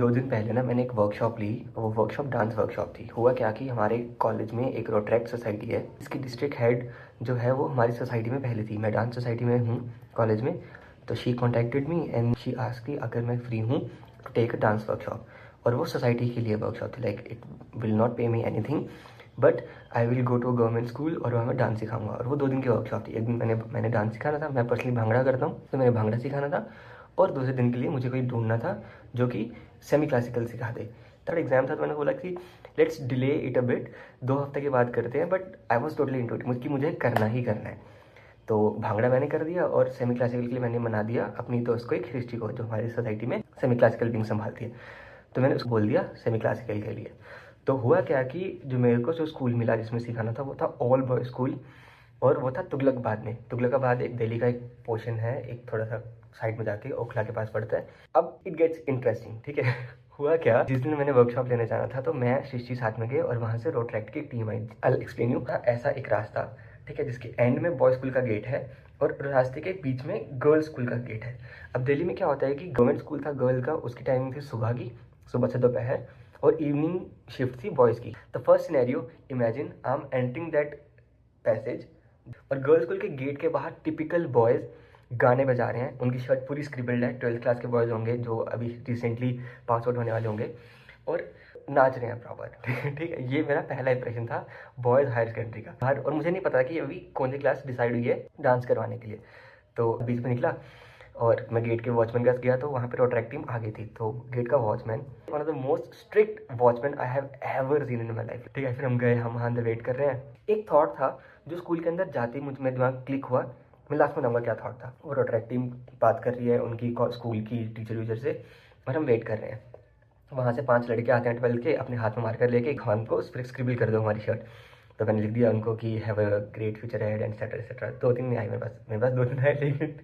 2 दिन पहले ना मैंने एक वर्कशॉप ली। वो वर्कशॉप डांस वर्कशॉप थी। हुआ क्या कि हमारे कॉलेज में एक रोटरेक्ट सोसाइटी है। इसकी डिस्ट्रिक्ट हेड जो है वो हमारी सोसाइटी में पहले थी। मैं डांस सोसाइटी में हूँ कॉलेज में। तो she contacted me and she asked अगर मैं फ्री हूँ to take a dance workshop. और वो सोसाइटी के लिए वर्कशॉप थी। Like it will not pay me anything but I will go to government school और वहाँ मैं डांस सिखाऊंगा। और वो 2 दिन की वर्कशॉप थी। एक दिन मैंने डांस सिखाना था। मैं पर्सनली भांगड़ा करता हूँ तो मैंने भांगड़ा सिखाना था। और दूसरे दिन के लिए मुझे कोई ढूंढना था जो कि सेमी क्लासिकल सिखा दे। थर्ड एग्जाम था तो मैंने बोला कि let's delay it a bit, 2 हफ्ते के बाद करते हैं। But I was totally into it कि मुझे करना ही करना है। तो भांगड़ा मैंने कर दिया और सेमी क्लासिकल के लिए मैंने मना दिया अपनी दोस्त को, एक हिस्ट्री को, जो हमारी सोसाइटी में सेमी क्लासिकल विंग संभालती है। तो मैंने उसको बोल दिया सेमी क्लासिकल के लिए। तो हुआ क्या कि जो मेरे को जो स्कूल मिला जिसमें सिखाना था वो था ऑल बॉय स्कूल। और वो था तुगलकाबाद में। तुगलकाबाद एक दिल्ली का एक पोर्शन है, एक थोड़ा सा साइड में जाके ओखला के पास पड़ता है। अब इट गेट्स इंटरेस्टिंग, ठीक है। हुआ क्या, जिस दिन मैंने वर्कशॉप लेने जाना था तो मैं सृष्टि साथ में गए और वहाँ से रोटरेक्ट की team I. I explain you. ऐसा एक रास्ता, ठीक है, जिसके एंड में बॉय स्कूल का गेट है और रास्ते के बीच में गर्ल्स स्कूल का गेट है। अब दिल्ली में क्या होता है कि गवर्नमेंट स्कूल था गर्ल का, उसकी टाइमिंग थी सुबह की, सुबह से दोपहर, और इवनिंग शिफ्ट थी बॉयज़ की। The first scenario, imagine I am entering that passage और गर्ल्स स्कूल के गेट के बाहर टिपिकल बॉयज़ गाने बजा रहे हैं। उनकी शर्ट पूरी स्क्रिबल्ड है। 12th क्लास के बॉयज़ होंगे जो अभी रिसेंटली पास आउट होने वाले होंगे और नाच रहे हैं प्रॉपर। ठीक है, ये मेरा पहला इंप्रेशन था बॉयज़ हायर सेकेंडरी का बाहर। और मुझे नहीं पता कि अभी कौन सी क्लास डिसाइड हुई है डांस करवाने के लिए। तो बीच में निकला और मैं गेट के वॉचमैन के पास गया तो वहाँ पे रोटरेक्ट टीम आ गई थी। तो गेट का watchman, one of the most strict watchman I have ever seen in my life. ठीक है, फिर हम गए, हम वहाँ अंदर वेट कर रहे हैं। एक थॉट था जो स्कूल के अंदर जाते ही मेरे दिमाग क्लिक हुआ। मैं लास्ट में बताऊंगा क्या थॉट था। वो रोटरेक्ट टीम बात कर रही है उनकी स्कूल की टीचर वीचर से और हम वेट कर रहे हैं। वहाँ से 5 लड़के आते हैं 12 के, अपने हाथ में मार्कर लेके खान को स्क्रिबल कर दो हमारी शर्ट। तो मैंने लिख दिया उनको कि have a great future ahead etcetera etcetera. 2 दिन नहीं आई मेरे पास 2 दिन आए, लेकिन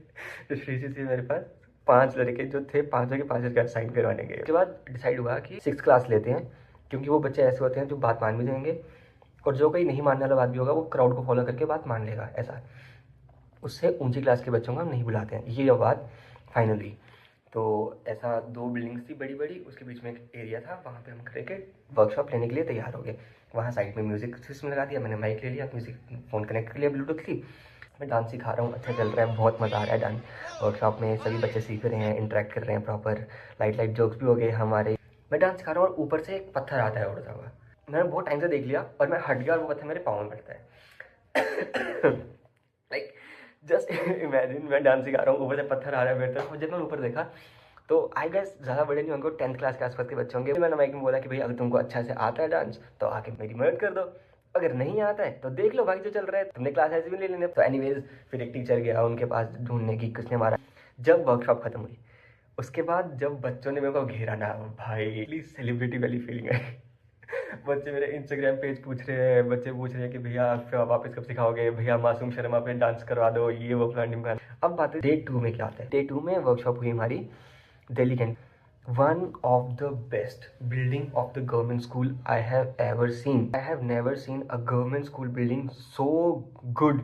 जो शीशी थी मेरे पास 5 लड़के जो थे, पाँचों के पाँचों का साइन करवाने गए। उसके बाद डिसाइड हुआ कि 6th क्लास लेते हैं, क्योंकि वो बच्चे ऐसे होते हैं जो बात मान भी जाएंगे और जो कोई नहीं मानने वाला बात भी होगा वो क्राउड को फॉलो करके बात मान लेगा। ऐसा उससे ऊंची क्लास के बच्चों को हम नहीं बुलाते हैं, ये बात फाइनली। तो ऐसा 2 बिल्डिंग्स थी बड़ी बड़ी, उसके बीच में एक एरिया था, वहाँ पे हम क्रिकेट वर्कशॉप लेने के लिए तैयार हो गए। वहाँ साइड में म्यूज़िक सिस्टम लगा दिया, मैंने माइक ले लिया, म्यूज़िक फ़ोन कनेक्ट कर लिया ब्लूटूथ की। मैं डांस सिखा रहा हूँ, अच्छा चल रहा है, बहुत मज़ा आ रहा है डांस वर्कशॉप में। सभी बच्चे सीख रहे हैं, इंटरेक्ट कर रहे हैं प्रॉपर, लाइट जोक्स भी हो गए हमारे। मैं डांस सिखा रहा हूँ और ऊपर से एक पत्थर आता है उड़ता हुआ। मैंने बहुत टाइम से देख लिया और मैं हट गया और वो पत्थर मेरे पाँव में पड़ता है। लाइक जस्ट इमेजिन, मैं डांस सिखा रहा हूँ, ऊपर से पत्थर आ रहा है मेरे तरफ। जब मैं ऊपर देखा तो आई गेस ज़्यादा बड़े नहीं होंगे, 10th क्लास के आसपास के बच्चे होंगे। मैंने माइक में बोला कि भाई अगर तुमको अच्छा से आता है डांस तो आके मेरी मदद कर दो, अगर नहीं आता है तो देख लो भाई जो चल रहा है, तुमने क्लास ऐसे भी ले लेने। तो एनीवेज फिर एक टीचर गया उनके पास ढूंढने की, किसने मारा। जब वर्कशॉप खत्म हुई उसके बाद जब बच्चों ने मेरे को घेरा ना, भाई प्लीज सेलिब्रिटी वाली फीलिंग है। बच्चे मेरे इंस्टाग्राम पेज पूछ रहे हैं, बच्चे पूछ रहे हैं कि भैया आप वापस कब सिखाओगे, भैया मासूम शर्मा पे डांस करवा दो, ये वो फलाना। अब बात है डे 2 में क्या आता है। डे 2 में वर्कशॉप हुई हमारी दिल्ली के। One of the best building of the government school I have ever seen. I have never seen a government school building so good,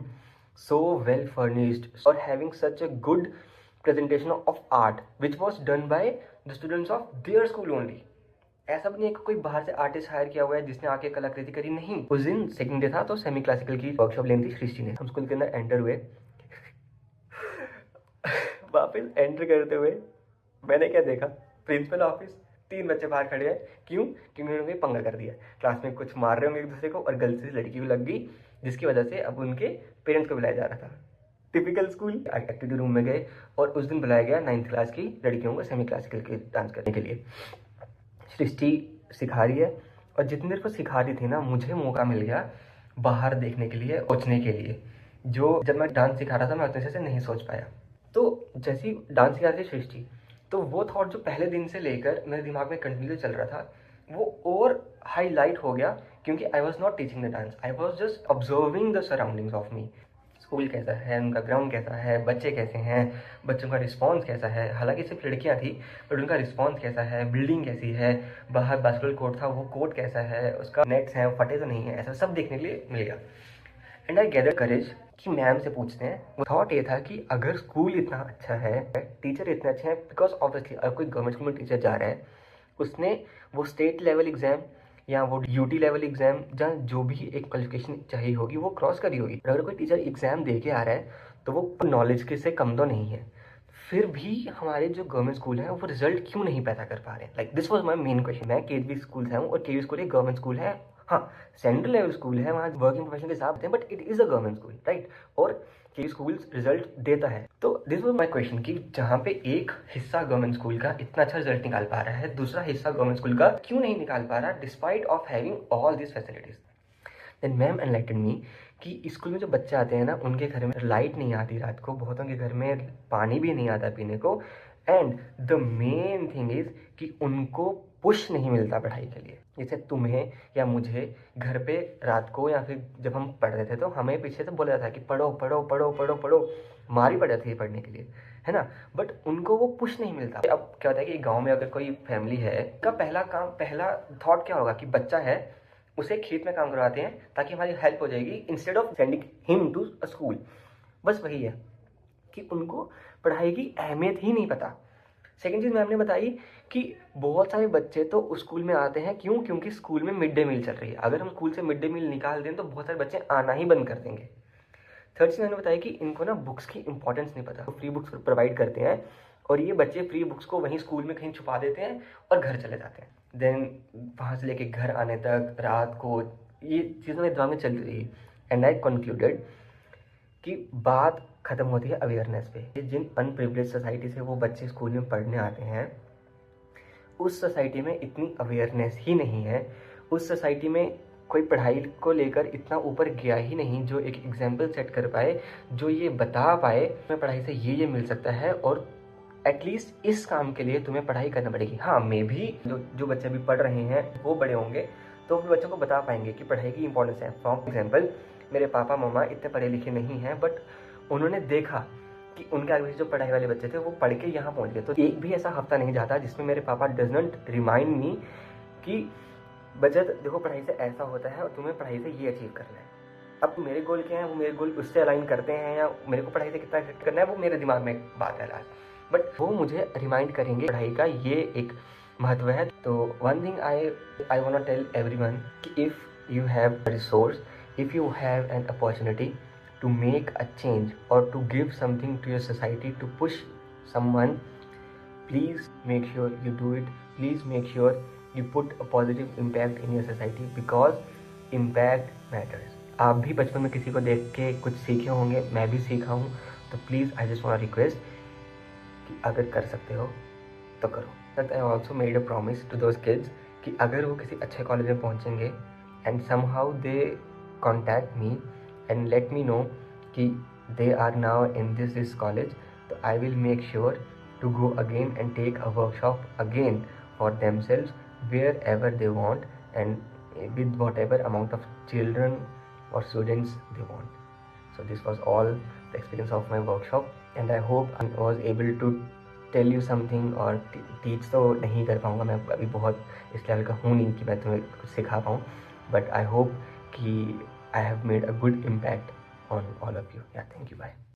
so well furnished or having such a good presentation of art which was done by the students of their school only. ऐसा भी नहीं है कि कोई बाहर से artist higher किया हुआ है जिसने आके कलाकृति करी, नहीं। उस दिन सेकंड डे था तो सेमी क्लासिकल की वर्कशॉप लेनी थी सृष्टि ने। हम स्कूल के अंदर एंटर हुए। वापस एंटर करते हुए मैंने क्या देखा, प्रिंसिपल ऑफिस, 3 बच्चे बाहर खड़े हैं। क्यों? क्योंकि उन्होंने पंगा कर दिया, क्लास में कुछ मार रहे होंगे एक दूसरे को और गलती से लड़की को लग गई, जिसकी वजह से अब उनके पेरेंट्स को बुलाया जा रहा था। Typical school. एक्टिविटी रूम में गए और उस दिन बुलाया गया 9th क्लास की लड़कियों को सेमी क्लासिकल के डांस करने के लिए। सृष्टि सिखा रही है और जितनी देर को सिखा रही थी ना, मुझे मौका मिल गया बाहर देखने के लिए, सोचने के लिए। जो जब मैं डांस सिखा रहा था मैं उतने से नहीं सोच पाया। तो जैसे ही डांस सिखा रही थी सृष्टि, तो वो थॉट जो पहले दिन से लेकर मेरे दिमाग में कंटिन्यू चल रहा था वो और हाईलाइट हो गया, क्योंकि I was not teaching the dance, I was just observing the surroundings of me. School कैसा है, उनका ग्राउंड कैसा है, बच्चे कैसे हैं, बच्चों का रिस्पांस कैसा है। हालांकि सिर्फ लड़कियां थी बट उनका रिस्पांस कैसा है, बिल्डिंग कैसी है, बाहर बास्केटबॉल कोर्ट था वो कोर्ट कैसा है, उसका नेट्स हैं फटे तो नहीं है, ऐसा सब देखने के लिए मिल गया। एंड आई गैदर करेज कि मैम से पूछते हैं। वो थॉट ये था कि अगर स्कूल इतना अच्छा है, टीचर इतने अच्छे हैं, बिकॉज ऑब्वियसली अगर कोई गवर्नमेंट स्कूल में टीचर जा रहा है उसने वो स्टेट लेवल एग्ज़ाम या वो यूटी लेवल एग्ज़ाम जहाँ जो भी एक क्वालिफिकेशन चाहिए होगी वो क्रॉस करी होगी। अगर कोई टीचर एग्ज़ाम दे के आ रहा है तो वो नॉलेज के से कम तो नहीं है, फिर भी हमारे जो गवर्नमेंट स्कूल हैं वो रिजल्ट क्यों नहीं पैदा कर पा रहे हैं? Like this was my main question. मैं केवी स्कूल से हूँ और केवी स्कूल एक गवर्नमेंट स्कूल है। हाँ, सेंट्रल लेवल स्कूल है, वहाँ वर्किंग प्रोफेशनल के हिसाब से, but it is a government school, right? और केवी स्कूल रिजल्ट देता है। तो दिस वाज माय क्वेश्चन कि जहाँ पे एक हिस्सा गवर्नमेंट स्कूल का इतना अच्छा रिजल्ट निकाल पा रहा है, दूसरा हिस्सा गवर्नमेंट स्कूल का क्यों नहीं निकाल पा रहा despite of having all this facilities. Then ma'am enlighten me कि स्कूल में जो बच्चे आते हैं ना, उनके घर में लाइट नहीं आती रात को, बहुतों के घर में पानी भी नहीं आता पीने को, and the main thing is कि उनको पुश नहीं मिलता पढ़ाई के लिए। जैसे तुम्हें या मुझे घर पे रात को या फिर जब हम पढ़ रहे थे तो हमें पीछे से बोला जाता था कि पढ़ो पढ़ो पढ़ो पढ़ो पढ़ो, मारी पड़ जाती है पढ़ने के लिए, है ना? बट उनको वो पुश नहीं मिलता। अब क्या होता है कि गाँव में अगर कोई फैमिली है, का पहला काम, पहला थॉट क्या होगा कि बच्चा है, उसे खेत में काम करवाते हैं ताकि हमारी हेल्प हो जाएगी, instead of sending him to a school. बस वही है कि उनको पढ़ाई की अहमियत ही नहीं पता। सेकेंड चीज़ मैम ने बताई कि बहुत सारे बच्चे तो स्कूल में आते हैं, क्यों? क्योंकि स्कूल में मिड डे मील चल रही है। अगर हम स्कूल से मिड डे मील निकाल दें तो बहुत सारे बच्चे आना ही बंद कर देंगे। थर्ड चीज़ मैंने बताया कि इनको ना बुक्स की इंपॉर्टेंस नहीं पता। फ्री बुक्स प्रोवाइड करते हैं और ये बच्चे फ्री बुक्स को वहीं स्कूल में कहीं छुपा देते हैं और घर चले जाते हैं। देन वहाँ से लेके घर आने तक रात को ये चीज़ मेरे दिमाग में चल रही है। एंड आई कंक्लूडेड कि बात ख़त्म होती है अवेयरनेस पे। जिन अनप्रिविलेज सोसाइटी से वो बच्चे स्कूल में पढ़ने आते हैं, उस सोसाइटी में इतनी अवेयरनेस ही नहीं है। उस सोसाइटी में कोई पढ़ाई को लेकर इतना ऊपर गया ही नहीं जो एक एग्जाम्पल सेट कर पाए, जो ये बता पाए तुम्हें पढ़ाई से ये मिल सकता है और एटलीस्ट इस काम के लिए तुम्हें पढ़ाई करना पड़ेगी। हाँ, मे भी जो बच्चे अभी पढ़ रहे हैं वो बड़े होंगे तो अपने बच्चों को बता पाएंगे कि पढ़ाई की इंपॉर्टेंस है। फॉर एग्जाम्पल, मेरे पापा मम्मा इतने पढ़े लिखे नहीं हैं, बट उन्होंने देखा कि उनके आगे जो पढ़ाई वाले बच्चे थे वो पढ़ के यहाँ पहुँच गए। तो एक भी ऐसा हफ्ता नहीं जाता जिसमें मेरे पापा डजंट रिमाइंड मी कि बचत देखो पढ़ाई से ऐसा होता है और तुम्हें पढ़ाई से ये अचीव करना है। अब मेरे गोल क्या है, वो मेरे गोल उससे अलाइन करते हैं या मेरे को पढ़ाई से कितना करना है वो मेरे दिमाग में बात है लास्ट, बट वो मुझे रिमाइंड करेंगे पढ़ाई का ये एक महत्व है। तो one thing I want to tell everyone कि if you have resource, if you have an opportunity to make a change or to give something to your society, to push someone, please make sure you do it. Please make sure you put a positive impact in your society because impact matters. आप भी बचपन में किसी को देख के कुछ सीखे होंगे, मैं भी सीखा हूँ, तो please I just want request कि अगर कर सकते हो तो करो। But I also made a promise to those kids कि अगर वो किसी अच्छे कॉलेज में पहुँचेंगे and somehow they contact me and let me know कि they are now in this college, तो I will make sure to go again and take a workshop again for themselves wherever they want and with whatever amount of children or students they want. So this was all the experience of my workshop and I hope I was able to tell you something और teach तो नहीं कर पाऊँगा, मैं अभी बहुत इस level का हूँ नहीं कि मैं तुम्हें कुछ सिखा पाऊँ, but I hope कि I have made a good impact on all of you. Yeah, thank you. Bye.